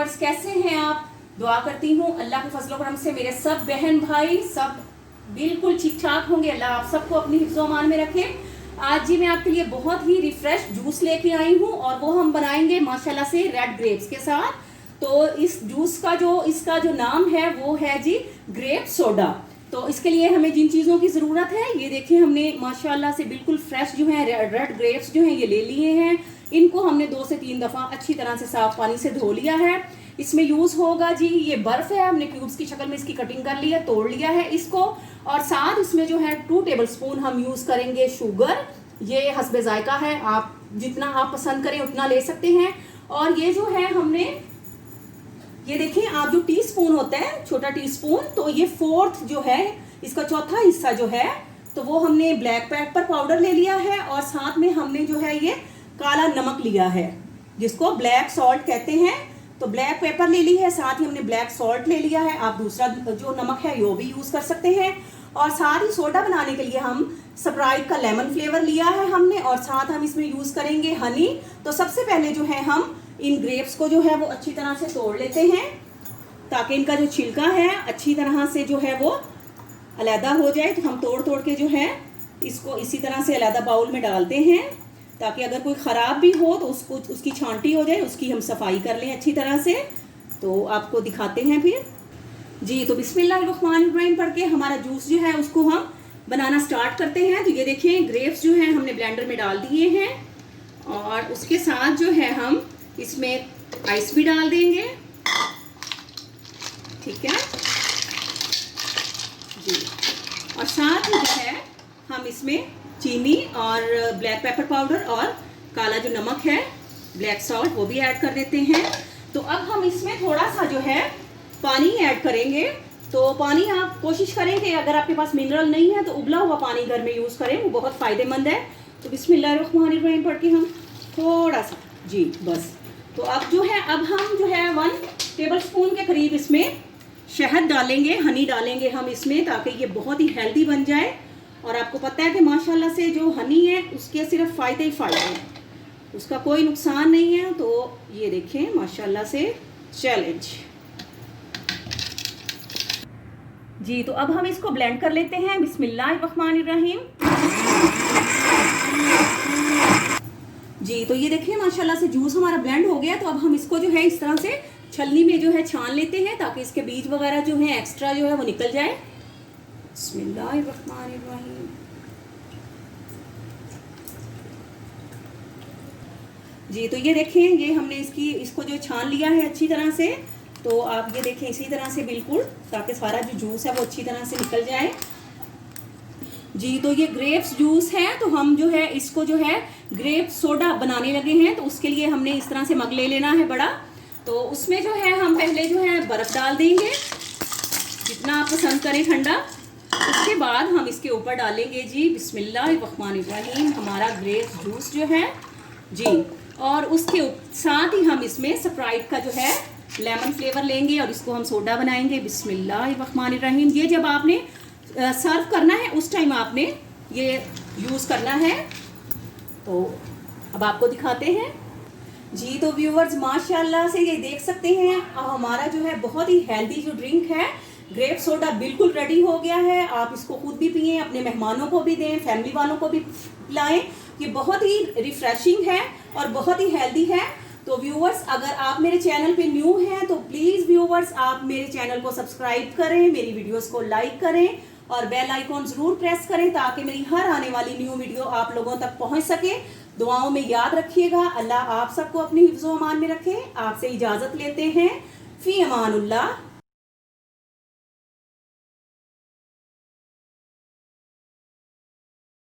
Viewers, कैसे हैं आप? दुआ करती हूँ अल्लाह के फजल करम से मेरे सब बहन भाई सब बिल्कुल ठीक ठाक होंगे। अल्लाह आप सबको अपनी हिफ्ज़ो अमान में रखे। आज जी मैं आपके लिए बहुत ही रिफ्रेश जूस लेके आई हूँ और वो हम बनाएंगे माशाल्लाह से रेड ग्रेप्स के साथ। तो इस जूस का इसका जो नाम है वो है जी ग्रेप सोडा। तो इसके लिए हमें जिन चीज़ों की ज़रूरत है ये देखिए, हमने माशाल्लाह से बिल्कुल फ्रेश जो है रेड ग्रेप्स जो हैं ये ले लिए हैं। इनको हमने 2 से 3 दफ़ा अच्छी तरह से साफ पानी से धो लिया है। इसमें यूज़ होगा जी ये बर्फ़ है, हमने क्यूब्स की शक्ल में इसकी कटिंग कर ली है, तोड़ लिया है इसको। और साथ इसमें जो है 2 टेबलस्पून हम यूज़ करेंगे शुगर। ये हस्बे जायका है, आप जितना आप पसंद करें उतना ले सकते हैं। और ये जो है हमने ये देखिए, आप जो टीस्पून होता है छोटा टीस्पून, तो ये 4th जो है इसका चौथा हिस्सा जो है तो वो हमने ब्लैक पेपर पाउडर ले लिया है। और साथ में हमने जो है ये काला नमक लिया है जिसको ब्लैक सॉल्ट कहते हैं। तो ब्लैक पेपर ले ली है, साथ ही हमने ब्लैक सॉल्ट ले लिया है। आप दूसरा जो नमक है वो भी यूज़ कर सकते हैं। और साथ ही सोडा बनाने के लिए हम स्प्राइट का लेमन फ्लेवर लिया है हमने, और साथ हम इसमें यूज़ करेंगे हनी। तो सबसे पहले जो है हम इन ग्रेप्स को जो है वो अच्छी तरह से तोड़ लेते हैं ताकि इनका जो छिलका है अच्छी तरह से जो है वो अलहदा हो जाए। तो हम तोड़ तोड़ के जो है इसको इसी तरह से अलहदा बाउल में डालते हैं ताकि अगर कोई ख़राब भी हो तो उसकी छांटी हो जाए, उसकी हम सफाई कर लें अच्छी तरह से। तो आपको दिखाते हैं फिर जी। तो बिस्मिल्लाहिर्रहमानिर्रहीम पढ़ के हमारा जूस जो है उसको हम बनाना स्टार्ट करते हैं। तो ये देखिए, ग्रेप्स जो है हमने ब्लेंडर में डाल दिए हैं और उसके साथ जो है हम इसमें आइस भी डाल देंगे, ठीक है जी। और साथ में जो है हम इसमें चीनी और ब्लैक पेपर पाउडर और काला जो नमक है ब्लैक सॉल्ट वो भी ऐड कर देते हैं। तो अब हम इसमें थोड़ा सा जो है पानी ऐड करेंगे। तो पानी आप कोशिश करें कि अगर आपके पास मिनरल नहीं है तो उबला हुआ पानी घर में यूज़ करें, वो बहुत फ़ायदेमंद है। तो बिस्मिल्लाहिर्रहमानिर्रहीम पढ़ के हम थोड़ा सा जी बस। तो अब जो है अब हम जो है 1 टेबलस्पून के करीब इसमें शहद डालेंगे, हनी डालेंगे हम इसमें, ताकि ये बहुत ही हेल्दी बन जाए। और आपको पता है कि माशाल्लाह से जो हनी है उसके सिर्फ फ़ायदे ही फ़ायदे हैं, उसका कोई नुकसान नहीं है। तो ये देखें माशाल्लाह से चैलेंज जी। तो अब हम इसको ब्लेंड कर लेते हैं। बिस्मिल्लाहिर्रहमानिर्रहीम जी। तो ये देखिए माशाल्लाह से जूस हमारा ब्लेंड हो गया। तो अब हम इसको जो है इस तरह से छलनी में जो है छान लेते हैं ताकि इसके बीज वगैरह जो है एक्स्ट्रा जो है वो निकल जाए। बिस्मिल्लाहिर्रहमानिर्रहीम जी। तो ये देखें, ये हमने इसको जो छान लिया है अच्छी तरह से। तो आप ये देखें इसी तरह से बिल्कुल, ताकि सारा जो जूस है वो अच्छी तरह से निकल जाए जी। तो ये ग्रेप्स जूस है, तो हम जो है इसको जो है ग्रेप सोडा बनाने लगे हैं। तो उसके लिए हमने इस तरह से मग ले लेना है बड़ा। तो उसमें जो है हम पहले जो है बर्फ़ डाल देंगे जितना आप पसंद करें ठंडा। उसके बाद हम इसके ऊपर डालेंगे जी बिस्मिल्लाहिर्रहमानिर्रहीम हमारा ग्रेप जूस जो है जी। और उसके साथ ही हम इसमें स्प्राइट का जो है लेमन फ्लेवर लेंगे और इसको हम सोडा बनाएंगे। बिस्मिल्लाहिर्रहमानिर्रहीम। ये जब आपने सर्व करना है उस टाइम आपने ये यूज़ करना है। तो अब आपको दिखाते हैं जी। तो व्यूवर्स माशाल्लाह से ये देख सकते हैं हमारा जो है बहुत ही हेल्दी जो ड्रिंक है ग्रेप सोडा बिल्कुल रेडी हो गया है। आप इसको खुद भी पिएं, अपने मेहमानों को भी दें, फैमिली वालों को भी पिलाएं। ये बहुत ही रिफ्रेशिंग है और बहुत ही हेल्दी है। तो व्यूवर्स, अगर आप मेरे चैनल पे न्यू हैं तो प्लीज़ व्यूवर्स आप मेरे चैनल को सब्सक्राइब करें, मेरी वीडियोस को लाइक करें और बेल आइकॉन ज़रूर प्रेस करें ताकि मेरी हर आने वाली न्यू वीडियो आप लोगों तक पहुंच सके। दुआओं में याद रखिएगा। अल्लाह आप सबको अपनी हिफ्ज़ो अमान में रखे। आपसे इजाज़त लेते हैं। फ़ी अमानुल्लाह।